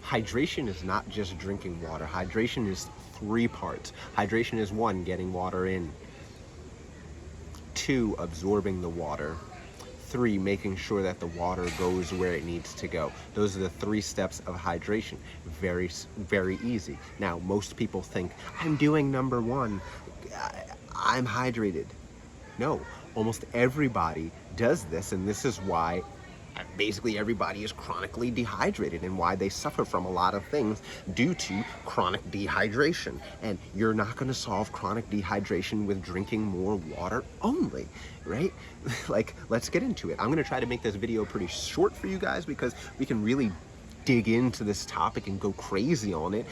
hydration is not just drinking water. Hydration is three parts. Hydration is one, getting water in. Two, absorbing the water. Three, making sure that the water goes where it needs to go. Those are the three steps of hydration. Very, very easy. Now, most people think, I'm doing number one, I'm hydrated. No, almost everybody does this, and this is why basically everybody is chronically dehydrated and why they suffer from a lot of things due to chronic dehydration. And you're not going to solve chronic dehydration with drinking more water only, right? Like, let's get into it. I'm going to try to make this video pretty short for you guys because we can really dig into this topic and go crazy on it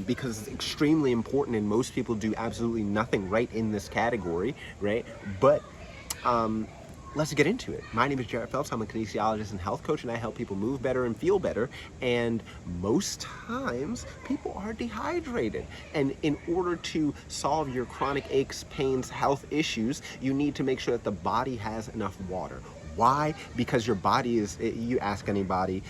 because it's extremely important, and most people do absolutely nothing right in this category, right? But let's get into it. My name is Jarrett Phelps. I'm a kinesiologist and health coach, and I help people move better and feel better. And most times, people are dehydrated. And in order to solve your chronic aches, pains, health issues, you need to make sure that the body has enough water. Why? Because your body is, you ask anybody,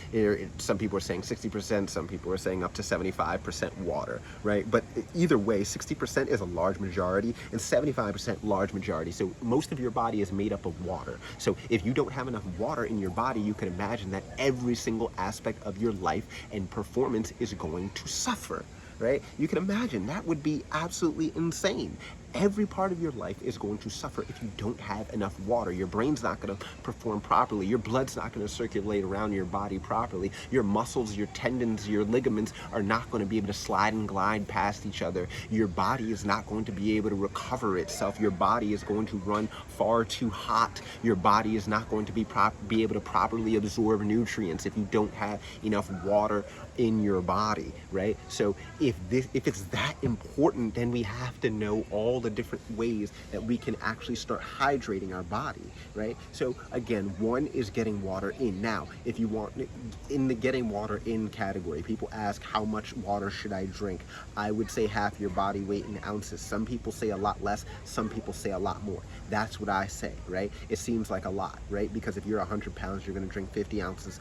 some people are saying 60%, some people are saying up to 75% water, right? But either way, 60% is a large majority and 75% large majority. So most of your body is made up of water. So if you don't have enough water in your body, you can imagine that every single aspect of your life and performance is going to suffer, right? You can imagine that would be absolutely insane. Every part of your life is going to suffer if you don't have enough water. Your brain's not going to perform properly. Your blood's not going to circulate around your body properly. Your muscles, your tendons, your ligaments are not going to be able to slide and glide past each other. Your body is not going to be able to recover itself. Your body is going to run far too hot. Your body is not going to be able to properly absorb nutrients if you don't have enough water in your body, right? So if it's that important, then we have to know all the different ways that we can actually start hydrating our body, right? So again, one is getting water in. Now, if you want, in the getting water in category, people ask, how much water should I drink? I would say half your body weight in ounces. Some people say a lot less, some people say a lot more. That's what I say, right? It seems like a lot, right? Because if you're 100 pounds, you're gonna drink 50 ounces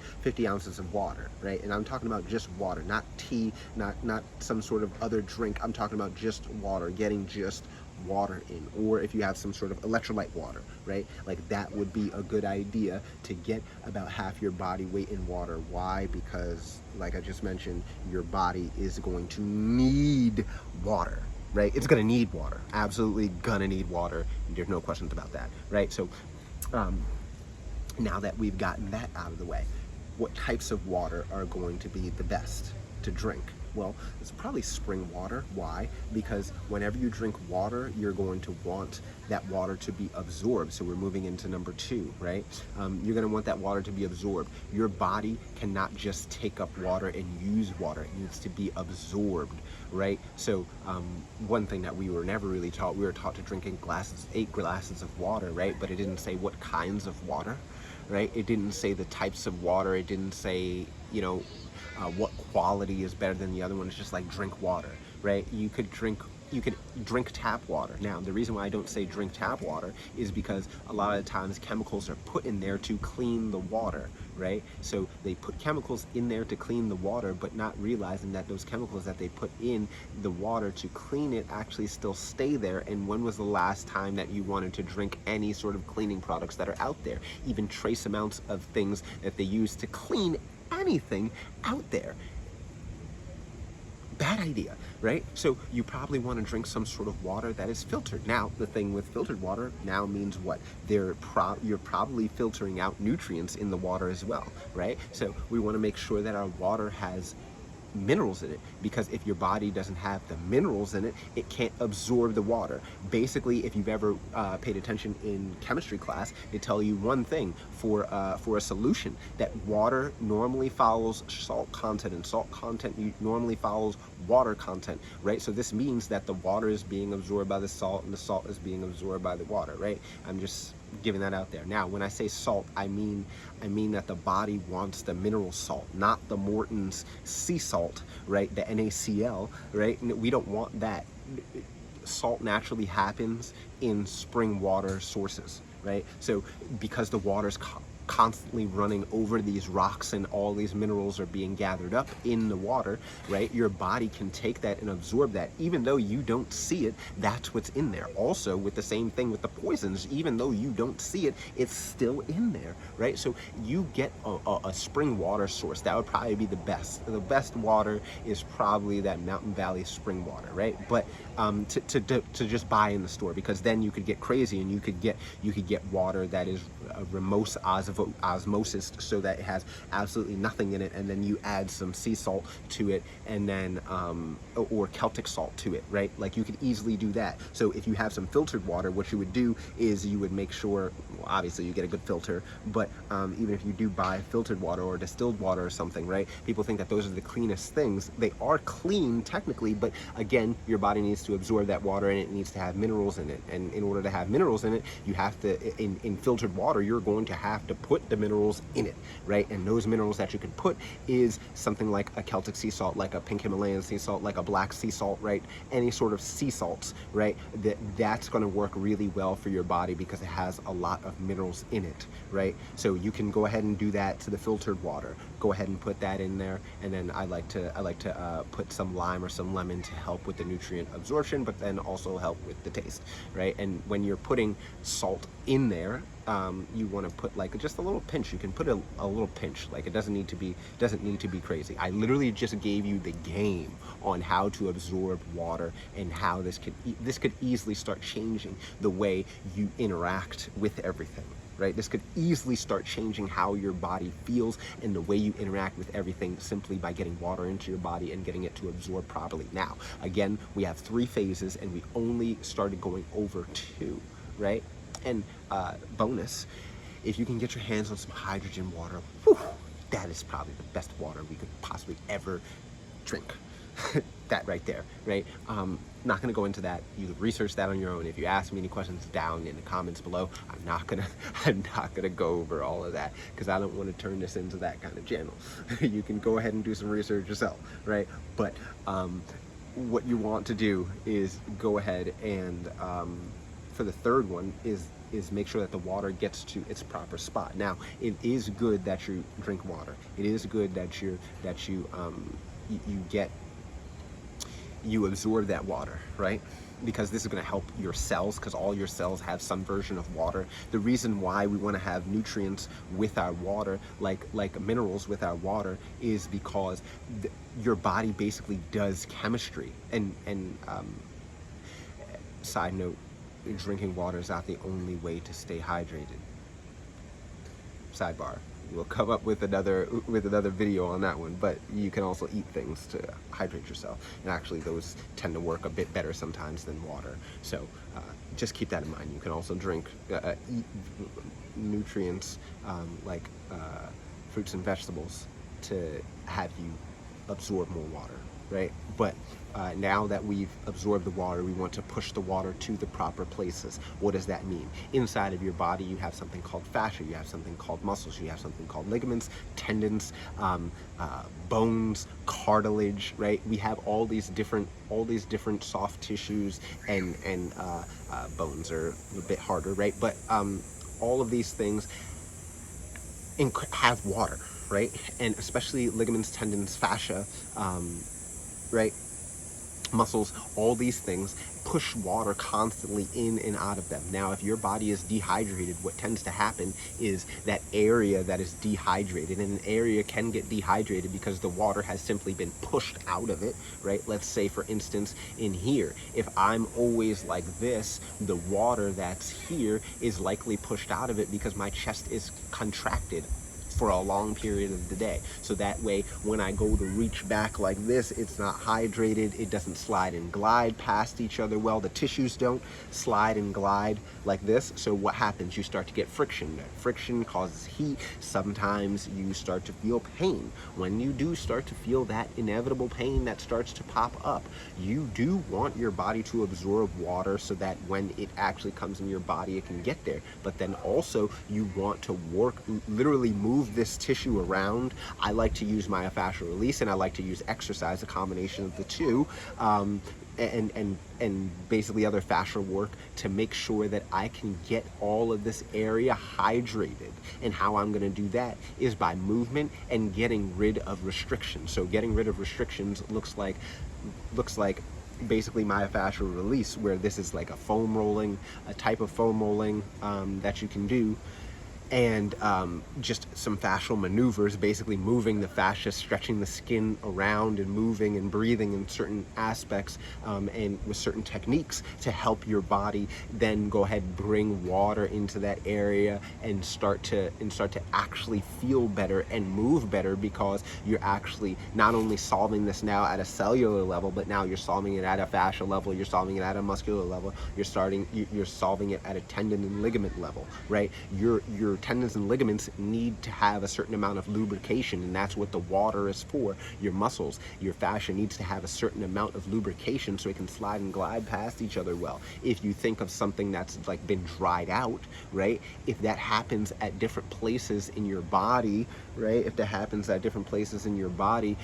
of water, right? And I'm talking about just water, not tea, not some sort of other drink. I'm talking about just water, getting just water in. Or if you have some sort of electrolyte water, right? Like that would be a good idea to get about half your body weight in water. Why? Because like I just mentioned, your body is going to need water, right? It's gonna need water, absolutely gonna need water. There's no questions about that, right? So now that we've gotten that out of the way, what types of water are going to be the best to drink? Well, it's probably spring water. Why? Because whenever you drink water, you're going to want that water to be absorbed. So we're moving into number two, right? You're going to want that water to be absorbed. Your body cannot just take up water and use water. It needs to be absorbed, right? So one thing that we were never really taught, we were taught to drink 8 glasses of water, right? But it didn't say what kinds of water, right? It didn't say the types of water. It didn't say, you know, what quality is better than the other one. It's just like drink water, right? You could drink tap water. Now, the reason why I don't say drink tap water is because a lot of times chemicals are put in there to clean the water, right? So they put chemicals in there to clean the water, but not realizing that those chemicals that they put in the water to clean it actually still stay there. And when was the last time that you wanted to drink any sort of cleaning products that are out there? Even trace amounts of things that they use to clean anything out there. Bad idea, right? So you probably want to drink some sort of water that is filtered. Now, the thing with filtered water now means what? You're probably filtering out nutrients in the water as well, right? So we want to make sure that our water has minerals in it, because if your body doesn't have the minerals in it, it can't absorb the water. Basically, if you've ever paid attention in chemistry class, they tell you one thing for a solution, that water normally follows salt content, and salt content normally follows water content, right? So this means that the water is being absorbed by the salt and the salt is being absorbed by the water, right? I'm just giving that out there. Now, when I say salt, I mean that the body wants the mineral salt, not the Morton's sea salt, right? The NaCl, right? We don't want that. Salt naturally happens in spring water sources, right? So because the water's constantly running over these rocks and all these minerals are being gathered up in the water, right? Your body can take that and absorb that. Even though you don't see it, that's what's in there. Also, with the same thing with the poisons, even though you don't see it, it's still in there, right? So you get a spring water source. That would probably be the best. The best water is probably that Mountain Valley spring water, right? But to just buy in the store, because then you could get crazy and you could get water that is remote osmosis, so that it has absolutely nothing in it, and then you add some sea salt to it, and then or Celtic salt to it, right? Like you could easily do that. So if you have some filtered water, what you would do is you would make sure, well, obviously you get a good filter, but even if you do buy filtered water or distilled water or something, right? People think that those are the cleanest things. They are clean technically, but again, your body needs to absorb that water and it needs to have minerals in it. And in order to have minerals in it, you have to, in filtered water, you're going to have to put the minerals in it, right? And those minerals that you can put is something like a Celtic sea salt, like a pink Himalayan sea salt, like a black sea salt, right? Any sort of sea salts, right? That's going to work really well for your body because it has a lot of minerals in it, right? So you can go ahead and do that to the filtered water. Go ahead and put that in there, and then I like to put some lime or some lemon to help with the nutrient absorption, but then also help with the taste, right? And when you're putting salt in there, you want to put like just a little pinch. You can put a little pinch. Like it doesn't need to be crazy. I literally just gave you the game on how to absorb water and how this could easily start changing the way you interact with everything. Right? This could easily start changing how your body feels and the way you interact with everything simply by getting water into your body and getting it to absorb properly. Now, again, we have 3 phases and we only started going over 2, right? And bonus, if you can get your hands on some hydrogen water, whew, that is probably the best water we could possibly ever drink. That right there, right? Not gonna go into that. You can research that on your own. If you ask me any questions down in the comments below, I'm not gonna go over all of that because I don't want to turn this into that kind of channel. You can go ahead and do some research yourself, right? But what you want to do is go ahead and for the third one is make sure that the water gets to its proper spot. Now, it is good that you drink water. It is good that you absorb that water, right? Because this is going to help your cells, because all your cells have some version of water. The reason why we want to have nutrients with our water, like minerals with our water, is because your body basically does chemistry. And side note, drinking water is not the only way to stay hydrated. Sidebar. We'll come up with another video on that one, but you can also eat things to hydrate yourself, and actually those tend to work a bit better sometimes than water. So just keep that in mind. You can also drink eat nutrients like fruits and vegetables to have you absorb more water, right? But now that we've absorbed the water, we want to push the water to the proper places. What does that mean? Inside of your body, you have something called fascia, you have something called muscles, you have something called ligaments, tendons, bones, cartilage, right? We have all these different soft tissues, and bones are a bit harder, right? But all of these things have water, right? And especially ligaments, tendons, fascia, right? Muscles, all these things push water constantly in and out of them. Now, if your body is dehydrated, what tends to happen is that area that is dehydrated, and an area can get dehydrated because the water has simply been pushed out of it, right? Let's say, for instance, in here, if I'm always like this, the water that's here is likely pushed out of it because my chest is contracted for a long period of the day. So that way, when I go to reach back like this, it's not hydrated, it doesn't slide and glide past each other well. The tissues don't slide and glide like this. So what happens? You start to get friction. That friction causes heat. Sometimes you start to feel pain. When you do start to feel that inevitable pain that starts to pop up, you do want your body to absorb water so that when it actually comes in your body, it can get there. But then also, you want to literally move this tissue around. I like to use myofascial release, and I like to use exercise, a combination of the two, and basically other fascial work to make sure that I can get all of this area hydrated. And how I'm going to do that is by movement and getting rid of restrictions. So getting rid of restrictions looks like basically myofascial release, where this is like a foam rolling, a type of foam rolling that you can do, and just some fascial maneuvers, basically moving the fascia, stretching the skin around and moving and breathing in certain aspects, and with certain techniques to help your body then go ahead and bring water into that area and start to actually feel better and move better, because you're actually not only solving this now at a cellular level, but now you're solving it at a fascial level, you're solving it at a muscular level, you're solving it at a tendon and ligament level, right? Your tendons and ligaments need to have a certain amount of lubrication, and that's what the water is for. Your muscles, your fascia needs to have a certain amount of lubrication so it can slide and glide past each other well. If you think of something that's like been dried out, right? If that happens at different places in your body, right? If that happens at different places in your body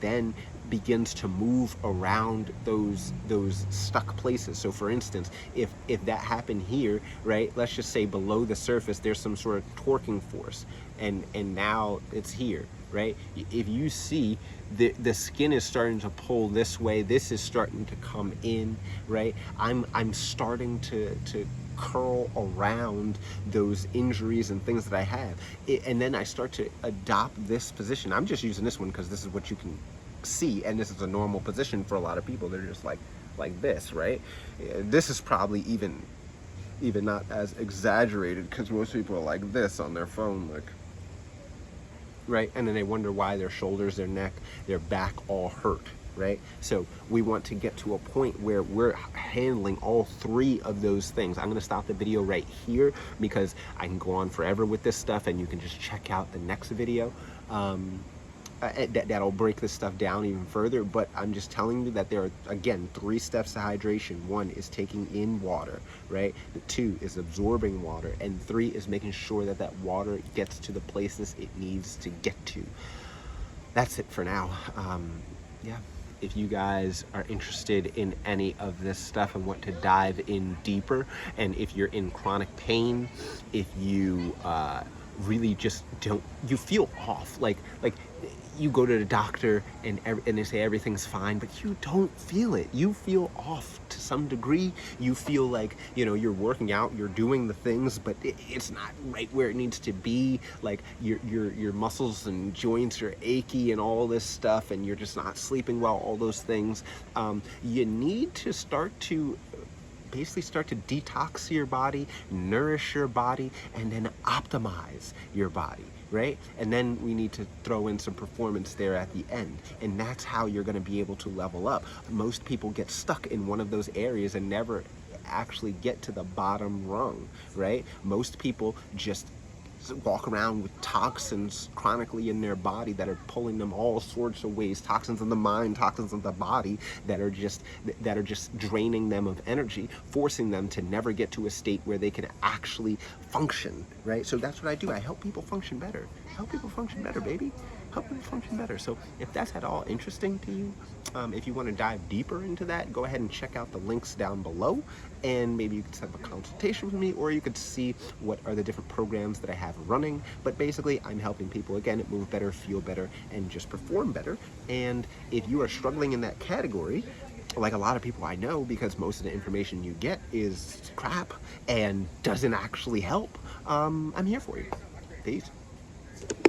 then begins to move around those stuck places. So for instance, if that happened here, right, let's just say below the surface there's some sort of torquing force, and now it's here, right? If you see the skin is starting to pull this way, this is starting to come in, right? I'm starting to curl around those injuries and things that I have, and then I start to adopt this position. I'm just using this one because this is what you can see, and this is a normal position for a lot of people. They're just like this, right? This is probably even not as exaggerated, because most people are like this on their phone, like, right? And then they wonder why their shoulders, their neck, their back all hurt, right? So we want to get to a point where we're handling all three of those things. I'm going to stop the video right here because I can go on forever with this stuff, and you can just check out the next video. That'll break this stuff down even further, but I'm just telling you that there are, again, 3 steps to hydration. 1 is taking in water, right? 2 is absorbing water, and 3 is making sure that that water gets to the places it needs to get to. That's it for now. Yeah. If you guys are interested in any of this stuff and want to dive in deeper, and if you're in chronic pain, if you really just you feel off, like you go to the doctor and they say everything's fine, but you don't feel it. You feel off to some degree. You feel like, you're working out, you're doing the things, but it's not right where it needs to be. Like your muscles and joints are achy and all this stuff, and you're just not sleeping well, all those things. You need to start to detox your body, nourish your body, and then optimize your body, right? And then we need to throw in some performance there at the end, and that's how you're going to be able to level up. Most people get stuck in one of those areas and never actually get to the bottom rung, right? Most people just walk around with toxins chronically in their body that are pulling them all sorts of ways, toxins in the mind, toxins in the body, that are just draining them of energy, forcing them to never get to a state where they can actually function, right? So that's what I do. I help people function better. Help people function better, baby. Help people function better. So if that's at all interesting to you, if you want to dive deeper into that, go ahead and check out the links down below, and maybe you could set up a consultation with me, or you could see what are the different programs that I have running. But basically, I'm helping people, again, move better, feel better, and just perform better. And if you are struggling in that category, like a lot of people I know, because most of the information you get is crap and doesn't actually help, I'm here for you. Peace.